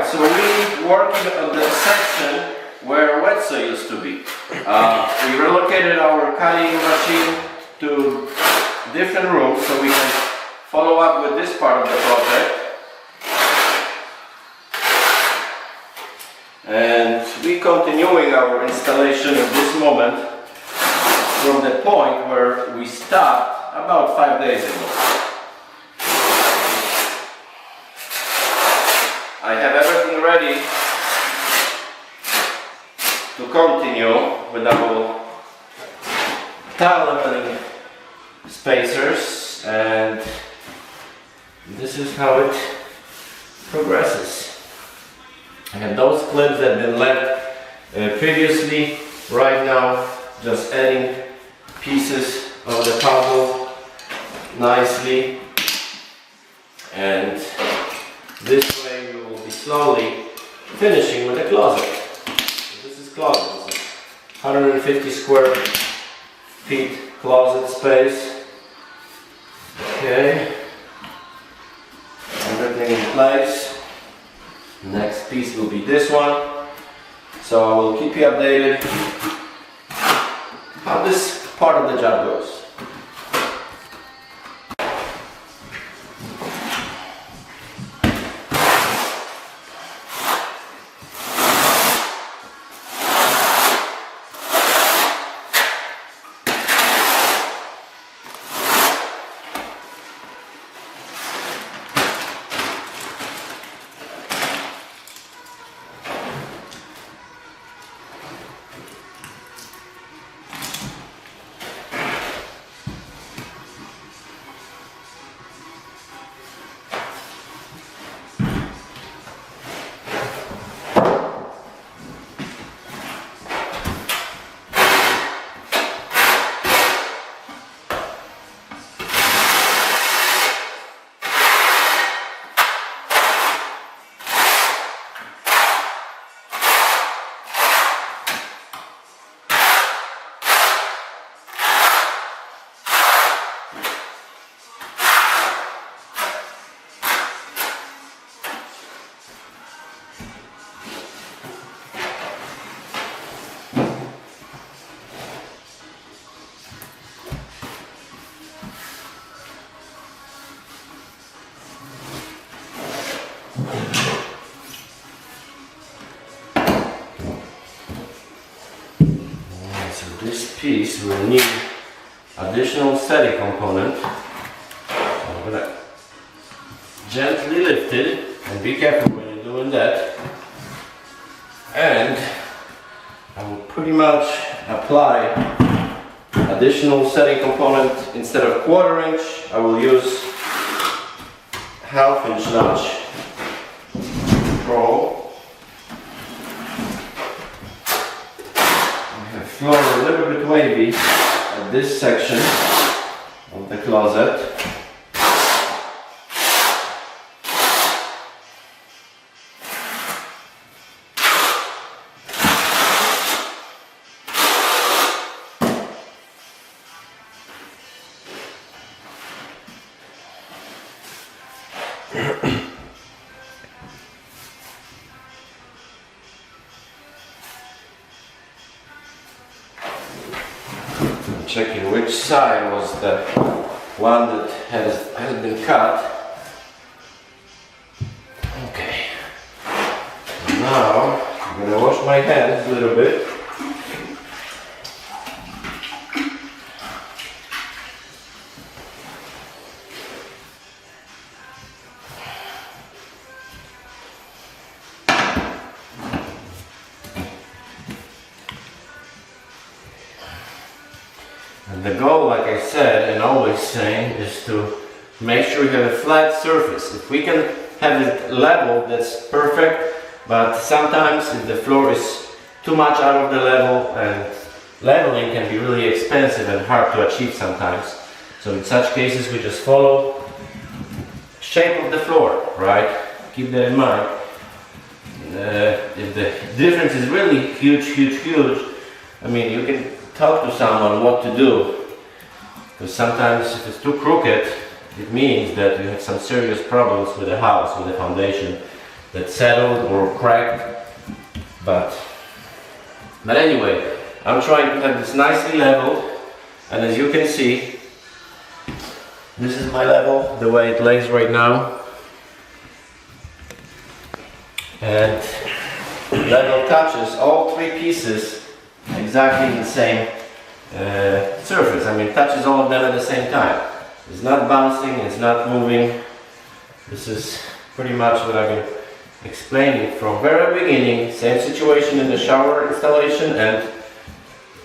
Alright, so we working on the section where wedge used to be. We relocated our cutting machine to different rooms so we can follow up with this part of the project. And we continuing our installation at this moment from the point where we stopped about 5 days ago. I have everything ready to continue with our tile leveling spacers, and this is how it progresses. I have those clips that have been left previously. Right now, just adding pieces of the puzzle nicely, and this way we will be slowly finishing with the closet. So this is closet. This is 150 square feet closet space. Okay, everything in place. Next piece will be this one, so I will keep you updated how this part of the job goes. This piece will need additional steady component. So I'm going to gently lift it, and be careful when you're doing that. And I will pretty much apply additional steady component. Instead of 1/4 inch, I will use 1/2 inch notch roll. Floor a little bit wavy at this section of the closet. Checking which side was the one that has been cut. Okay. Now I'm going to wash my hands a little bit. And the goal, like I said and always saying, is to make sure we have a flat surface. If we can have it level, that's perfect, but sometimes if the floor is too much out of the level, and leveling can be really expensive and hard to achieve sometimes. So in such cases we just follow shape of the floor, right? Keep that in mind. If the difference is really huge, I mean, you can talk to someone what to do, because sometimes if it's too crooked, it means that you have some serious problems with the house, with the foundation. that settled or cracked, but anyway, I'm trying to have this nicely leveled, and as you can see, this is my level, the way it lays right now, and level touches all three pieces exactly the same surface. I mean, touches all of them at the same time. It's not bouncing, it's not moving. This is pretty much what I've been explaining from very beginning. Same situation in the shower installation, and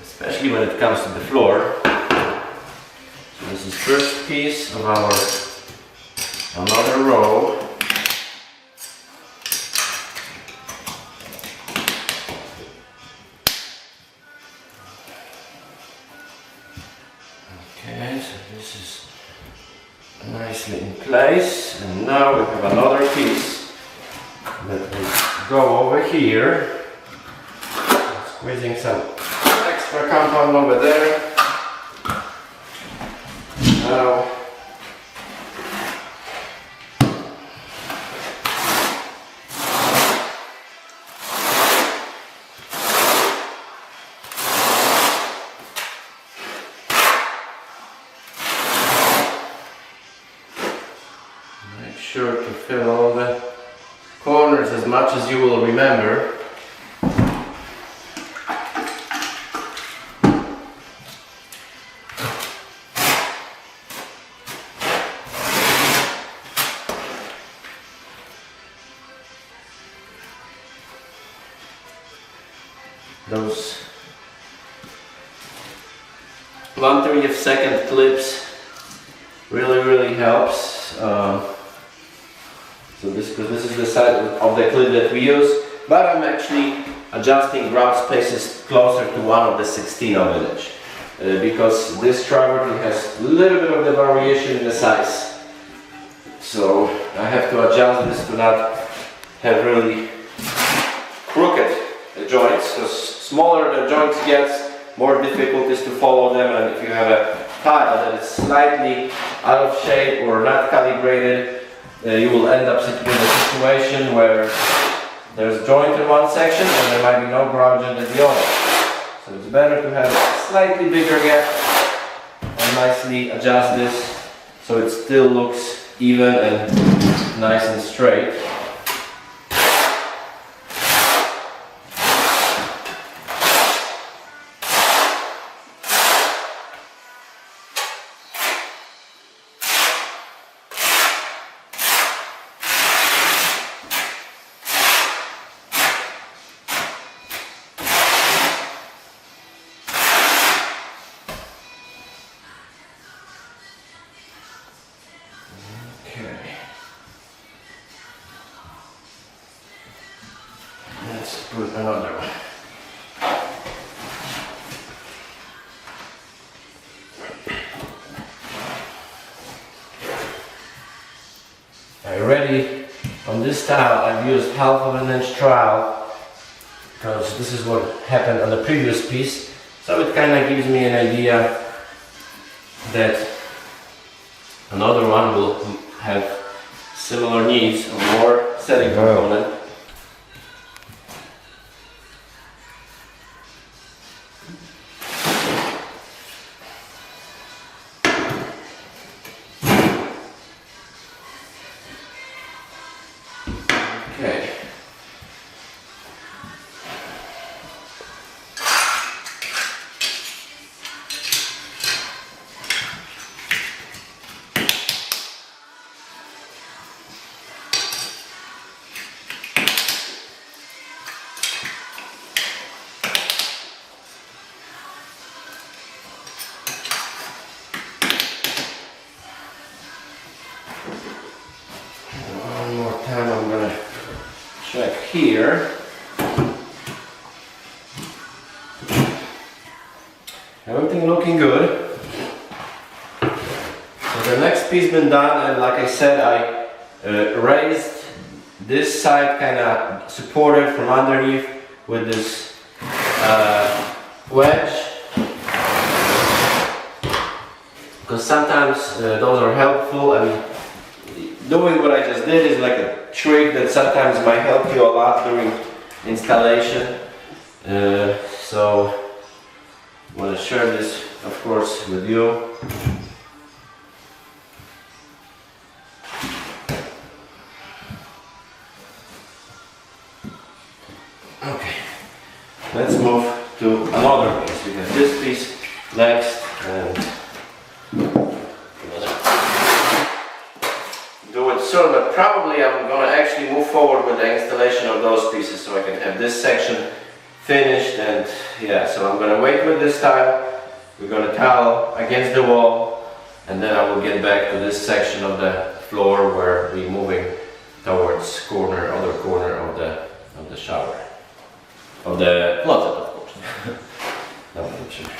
especially when it comes to the floor. So this is first piece of our another row. Okay, so this is nicely in place, and now we have another piece that will go over here. Squeezing some extra compound over there. Now make sure to fill all the corners as much as you will remember. Those 1/3 clips really helps. So because this is the side of the clip that we use, but I'm actually adjusting grout spaces closer to 1 of the 16 of an inch, because this travertin has a little bit of the variation in the size. So I have to adjust this to not have really crooked joints, because smaller the joints get, more difficult is to follow them, and if you have a tile that is slightly out of shape or not calibrated, you will end up in a situation where there's a joint in one section and there might be no grout joint at the other. So it's better to have a slightly bigger gap and nicely adjust this so it still looks even and nice and straight. Let's put another one. Already on this tile I've used 1/2 inch trowel, because this is what happened on the previous piece, so it kind of gives me an idea that another one will have similar needs of more setting component. Okay. One more time I'm gonna check here. Everything looking good. So the next piece been done, and like I said, I raised this side, kind of supported from underneath with this wedge, because sometimes those are helpful, and doing what I just did is like a trick that sometimes might help you a lot during installation. So I want to share this, of course, with you. Okay, let's move to another piece. We have this piece next, and do it soon, but probably I'm going to actually move forward with the installation of those pieces so I can have this section finished. And yeah, so I'm going to wait with this tile. We're going to tile against the wall, and then I will get back to this section of the floor where we're moving towards other corner of the shower. Of the closet, of course. That was the trick.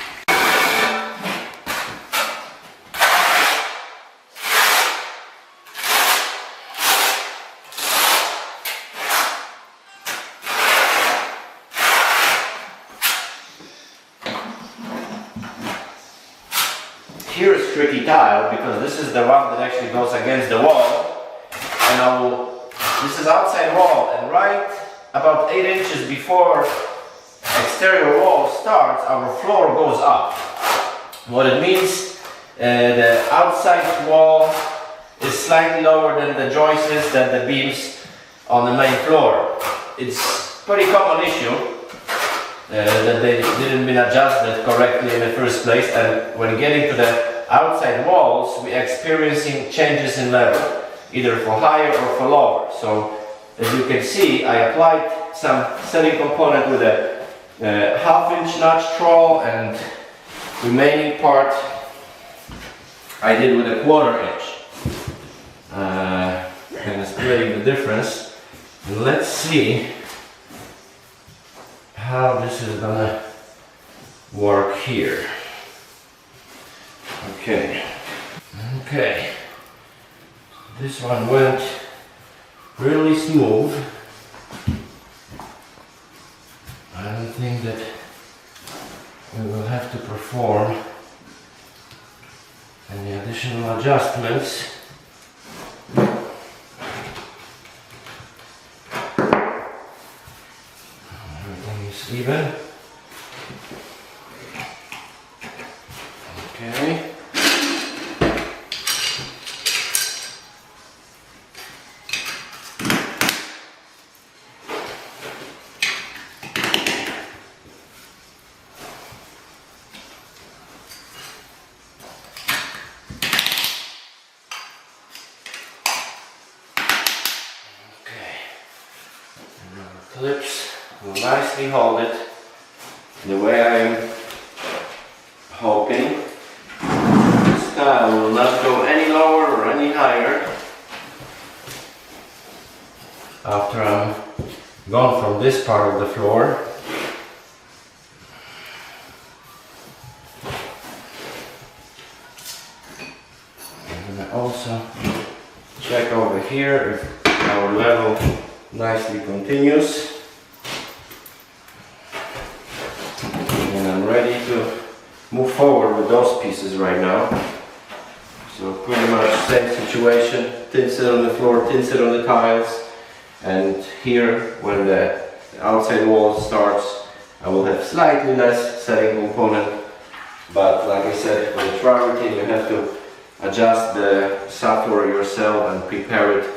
Here is tricky tile because this is the one that actually goes against the wall, and this is outside wall, and right about 8 inches before exterior wall starts, our floor goes up. What it means, the outside wall is slightly lower than the joists, than the beams on the main floor. It's pretty common issue that they didn't been adjusted correctly in the first place, and when getting to the outside walls, we're experiencing changes in level, either for higher or for lower. So as you can see, I applied some setting component with a half-inch notch trowel, and remaining part I did with a 1/4 inch. And splitting the difference. And let's see how this is gonna work here. Okay. This one went really smooth. I don't think that we will have to perform any additional adjustments. Everything is even. Okay. Clips will nicely hold it the way I am hoping. This tile will not go any lower or any higher after I'm gone from this part of the floor. I'm going to also check over here if our level nicely continues, and I'm ready to move forward with those pieces right now. So pretty much same situation, thin set on the floor, thin set on the tiles, and here when the outside wall starts I will have slightly less setting component, but like I said, with the Travertin you have to adjust the subfloor yourself and prepare it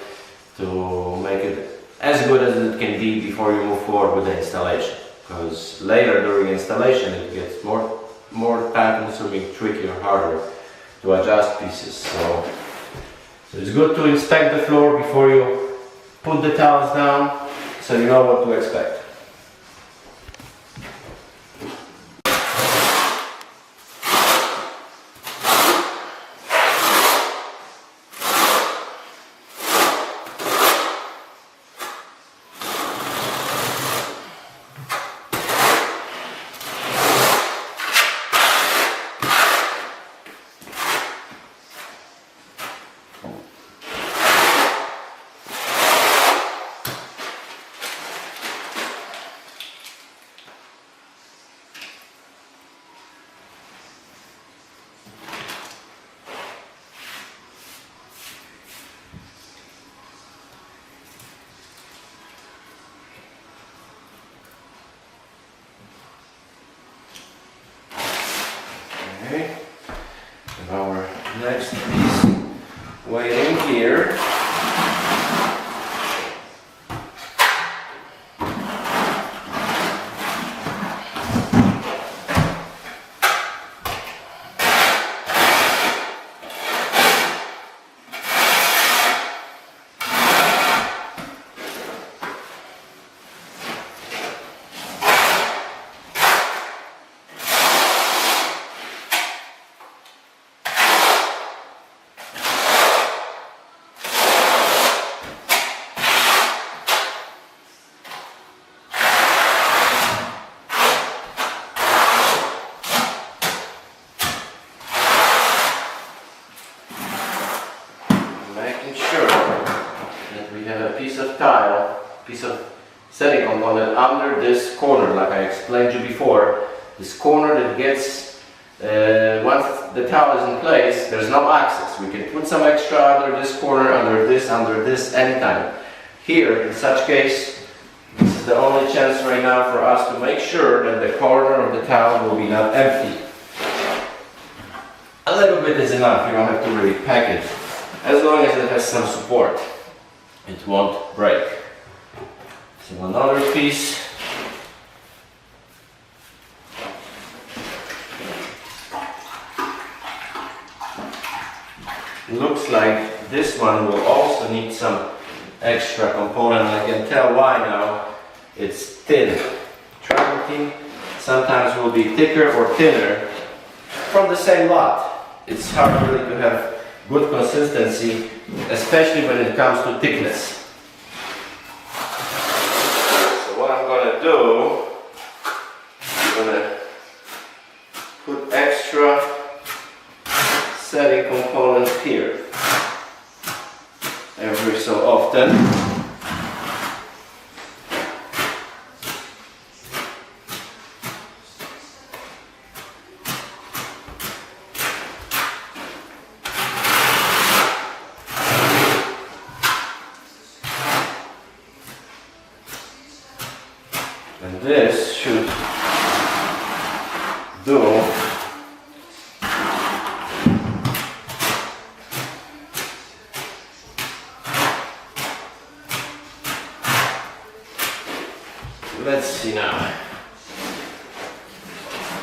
to make it as good as it can be before you move forward with the installation, because later during installation it gets more time consuming, trickier, harder to adjust pieces. So it's good to inspect the floor before you put the tiles down so you know what to expect. Okay. And our next piece waiting here. Making sure that we have a piece of tile, piece of setting component under this corner, like I explained to you before. This corner that gets, once the tile is in place, there's no access. We can put some extra under this corner, under this, anytime. Here, in such case, this is the only chance right now for us to make sure that the corner of the tile will be not empty. A little bit is enough, you don't have to really pack it. As long as it has some support, it won't break. So another piece. Looks like this one will also need some extra component. I can tell why now. It's thin. Travertine sometimes will be thicker or thinner from the same lot. It's hard really to have good consistency, especially when it comes to thickness. So what I'm going to do, I'm going to put extra setting components here every so often. And this should do let's see now.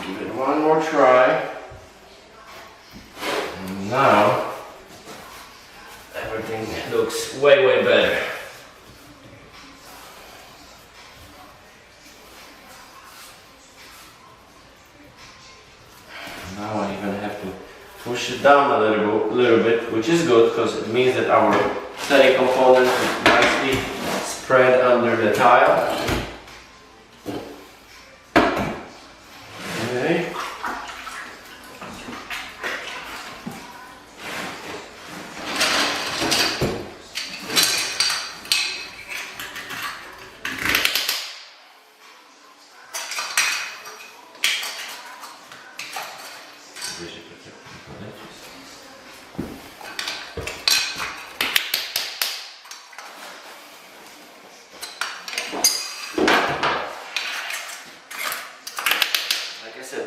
Give it one more try. And now everything looks way better. Now I even have to push it down a little bit, which is good because it means that our setting component is nicely spread under the tile. Okay.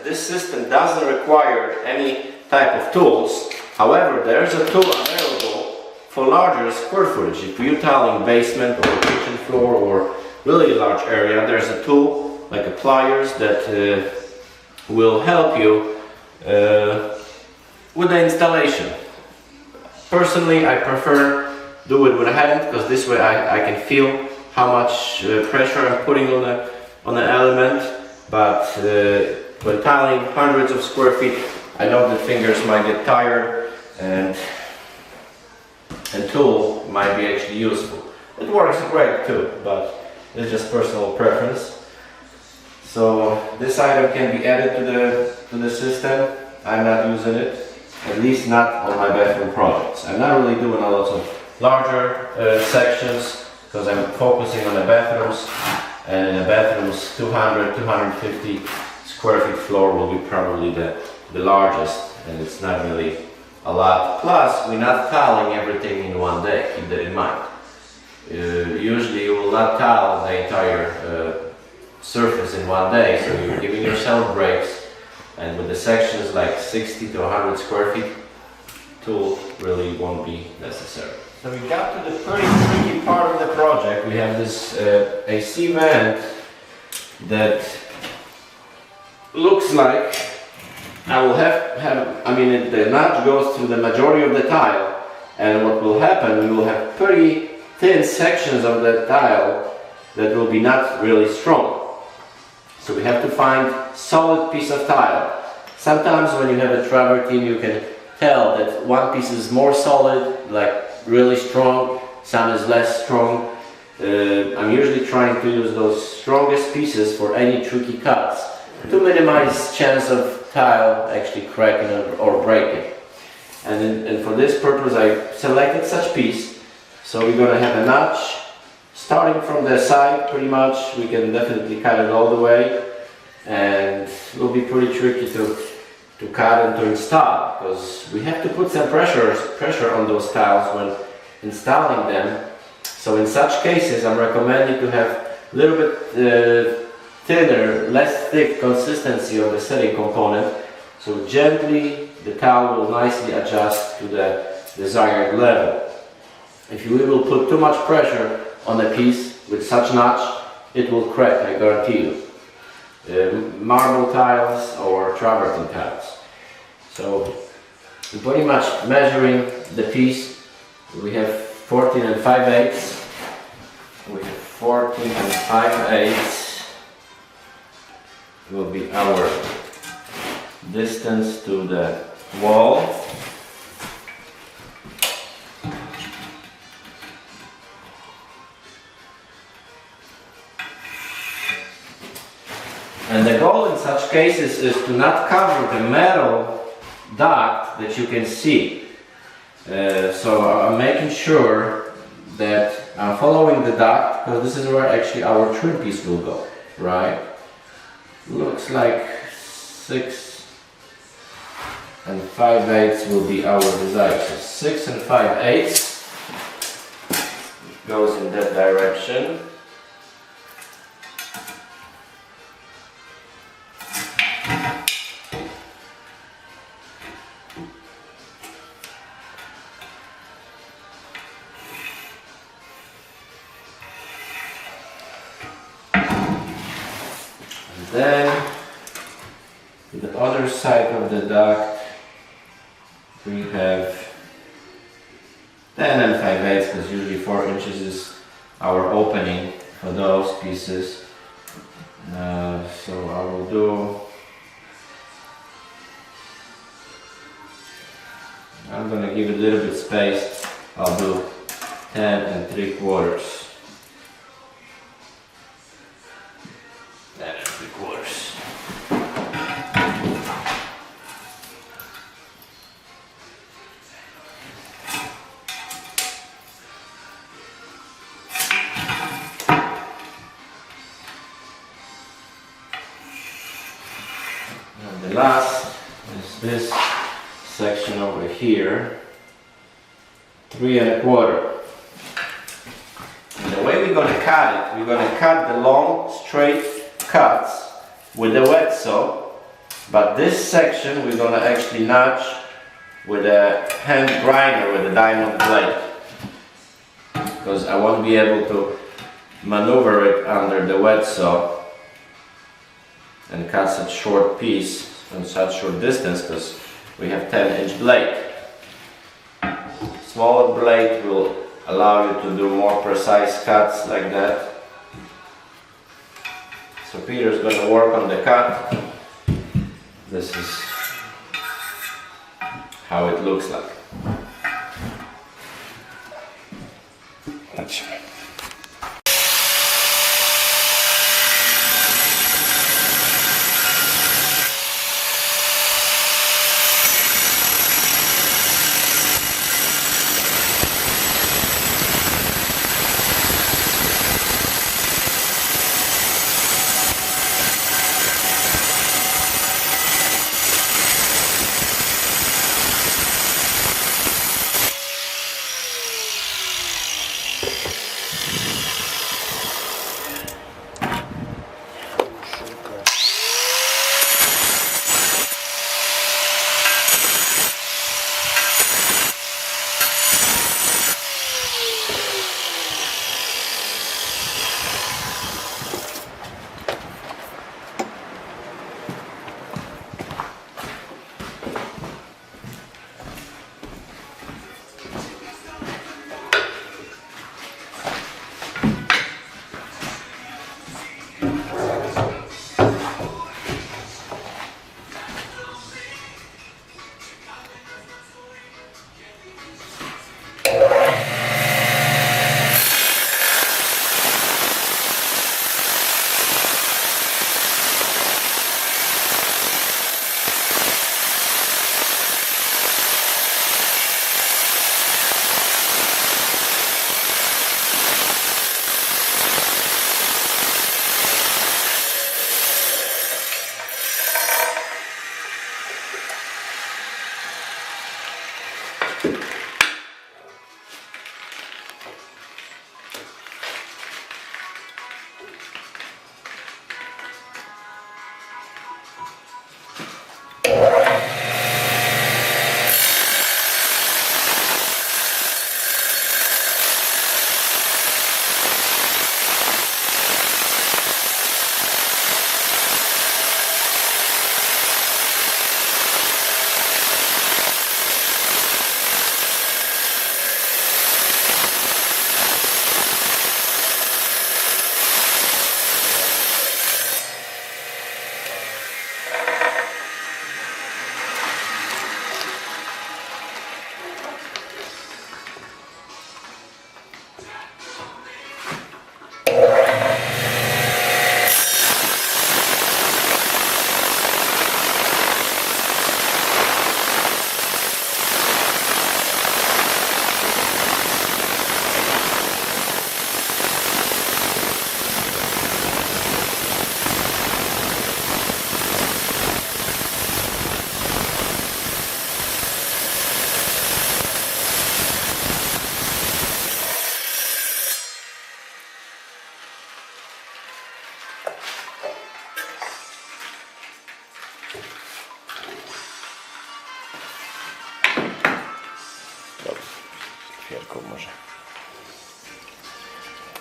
This system doesn't require any type of tools. However, there's a tool available for larger square footage. If you're tiling basement or kitchen floor or really large area, there's a tool like a pliers that will help you with the installation. Personally, I prefer do it with a hand because this way I can feel how much pressure I'm putting on the element. But when tiling hundreds of square feet, I know that fingers might get tired and tool might be actually useful. It works great too, but it's just personal preference. So this item can be added to the system. I'm not using it, at least not on my bathroom projects. I'm not really doing a lot of larger sections because I'm focusing on the bathrooms, and in the bathrooms 250 square feet floor will be probably the largest, and it's not really a lot. Plus, we're not tiling everything in one day, keep that in mind. Usually you will not tile the entire surface in one day, so you're giving yourself breaks and with the sections like 60 to 100 square feet, tool really won't be necessary. So we got to the pretty tricky part of the project. We have this AC vent that looks like the notch goes through the majority of the tile, and what will happen, we will have pretty thin sections of the tile that will be not really strong. So we have to find solid piece of tile. Sometimes when you have a travertine, you can tell that one piece is more solid, like really strong, some is less strong. I'm usually trying to use those strongest pieces for any tricky cuts to minimize chance of tile actually cracking or breaking. And for this purpose I selected such piece. So we're going to have a notch starting from the side pretty much. We can definitely cut it all the way, and it will be pretty tricky to cut and to install, because we have to put some pressure on those tiles when installing them. So in such cases I'm recommending to have a little bit thinner, less thick consistency of the setting component, so gently the tile will nicely adjust to the desired level. If you will put too much pressure on a piece with such notch, it will crack, I guarantee you. Marble tiles or travertine tiles. So we're pretty much measuring the piece. We have 14 and 5/8. We have 14 and 5/8 will be our distance to the wall. And the goal in such cases is to not cover the metal duct that you can see. So I'm making sure that I'm following the duct, because this is where actually our trim piece will go, right? Looks like 6 and 5/8 will be our desire. So 6 and 5/8 goes in that direction. Then, to the other side of the duct, we have 10 and 5/8, because usually 4 inches is our opening for those pieces. So I will do, I'm going to give it a little bit space. I'll do 10 and 3/4. And the last is this section over here, 3 1/4. And the way we're going to cut it, we're going to cut the long straight cuts with the wet saw, but this section we're going to actually notch with a hand grinder with a diamond blade, because I won't be able to maneuver it under the wet saw and cut such short piece from such short distance, because we have 10-inch blade. Smaller blade will allow you to do more precise cuts like that. So Peter's going to work on the cut. This is how it looks like. Gotcha.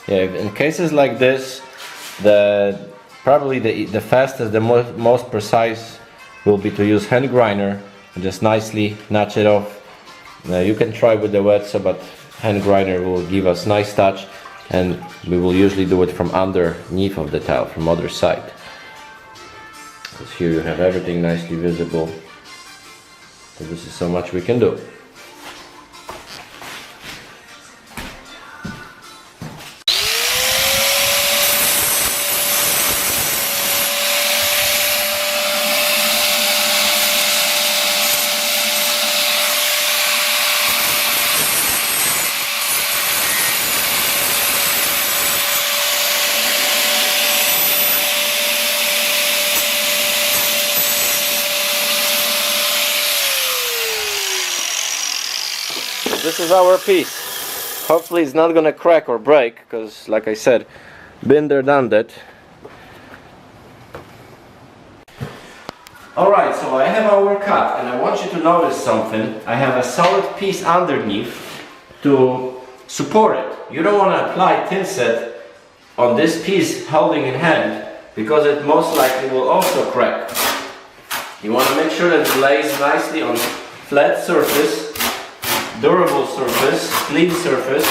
Yeah, in cases like this, probably the fastest, the most precise will be to use hand grinder and just nicely notch it off. You can try with the wet saw, but hand grinder will give us nice touch, and we will usually do it from underneath of the tile, from other side. Because here you have everything nicely visible. So this is so much we can do. This is our piece. Hopefully it's not gonna crack or break, because like I said, been there, done that. Alright, so I have our cut, and I want you to notice something. I have a solid piece underneath to support it. You don't want to apply thin set on this piece holding in hand, because it most likely will also crack. You want to make sure that it lays nicely on flat surface, durable surface, clean surface,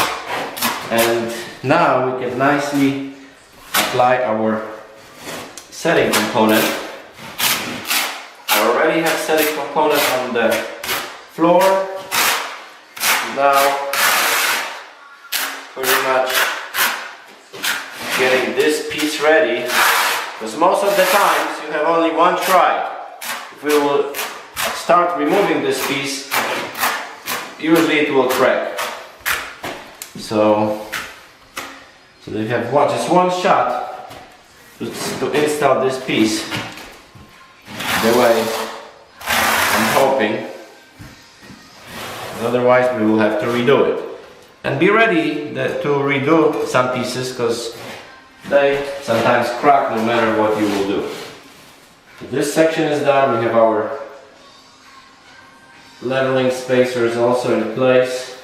and now we can nicely apply our setting component. I already have setting component on the floor. Now pretty much getting this piece ready, because most of the times you have only one try. If we will start removing this piece, usually it will crack. So you have just one shot to install this piece the way I'm hoping. Otherwise we will have to redo it. And be ready to redo some pieces, because they sometimes crack no matter what you will do. So this section is done. We have our leveling spacers also in place.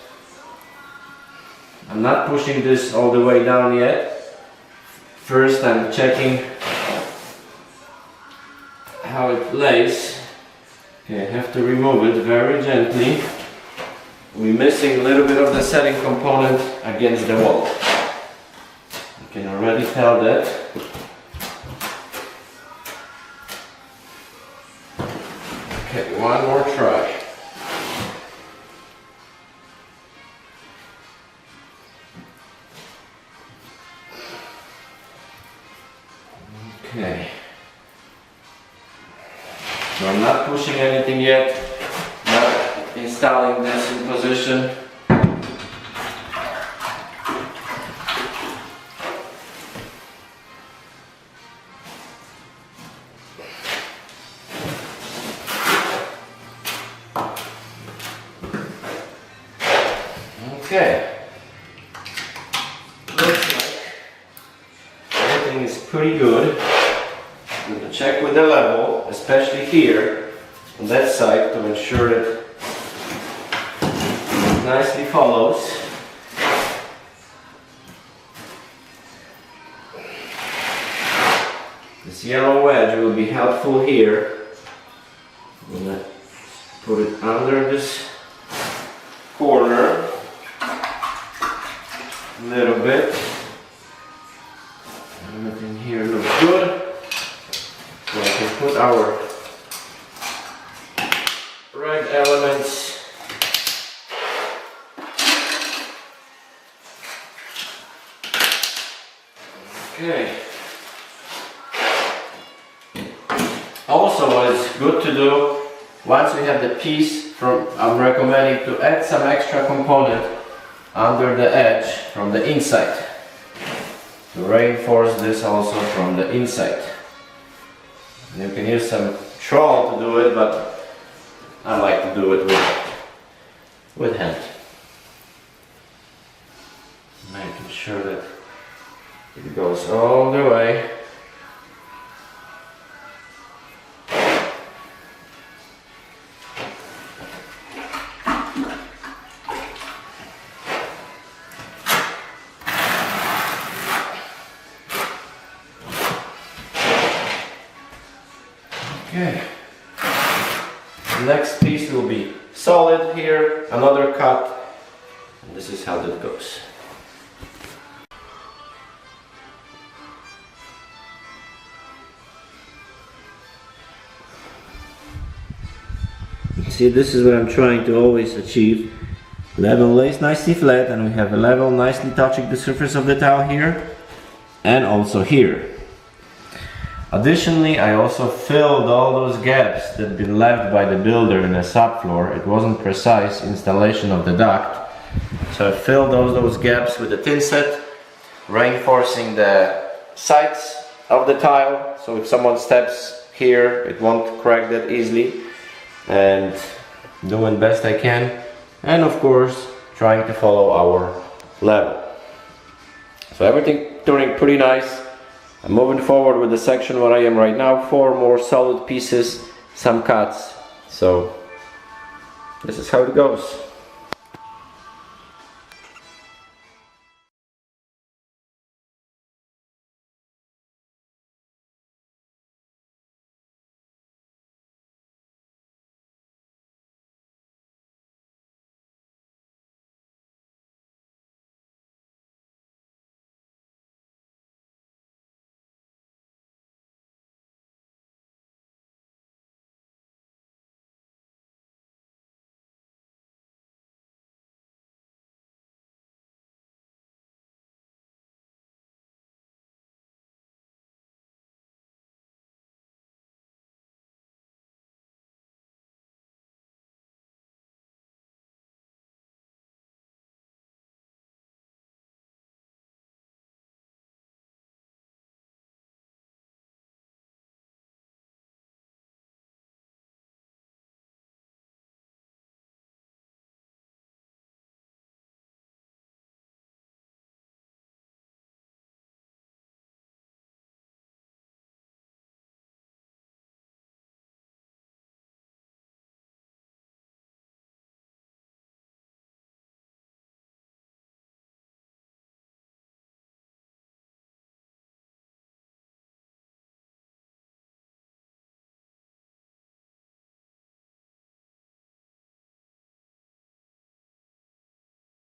I'm not pushing this all the way down yet. First I'm checking how it lays. Okay, I have to remove it very gently. We're missing a little bit of the setting component against the wall. You can already tell that. Okay, one more try. Okay. So I'm not pushing anything yet, not installing this in position. Okay. Looks like everything is pretty good. I'm going to check with the level, especially here on that side, to ensure that it nicely follows. This yellow wedge will be helpful here. I'm going to put it under this corner a little bit. Everything here looks good. So I can put our red elements okay. Also, what is good to do once we have the piece I'm recommending to add some extra component under the edge from the inside to reinforce this also from the inside. You can use some trowel to do it, but I like to do it with hand. Making sure that it goes all the way. Next piece will be solid here, another cut. And this is how that goes. See, this is what I'm trying to always achieve. Level lays nicely flat, and we have a level nicely touching the surface of the tile here and also here. Additionally, I also filled all those gaps that had been left by the builder in the subfloor. It wasn't precise installation of the duct, so I filled those gaps with a thin set, reinforcing the sides of the tile, so if someone steps here it won't crack that easily, and doing best I can, and of course trying to follow our level. So everything turning pretty nice. I'm moving forward with the section where I am right now. 4 more solid pieces, some cuts. So this is how it goes.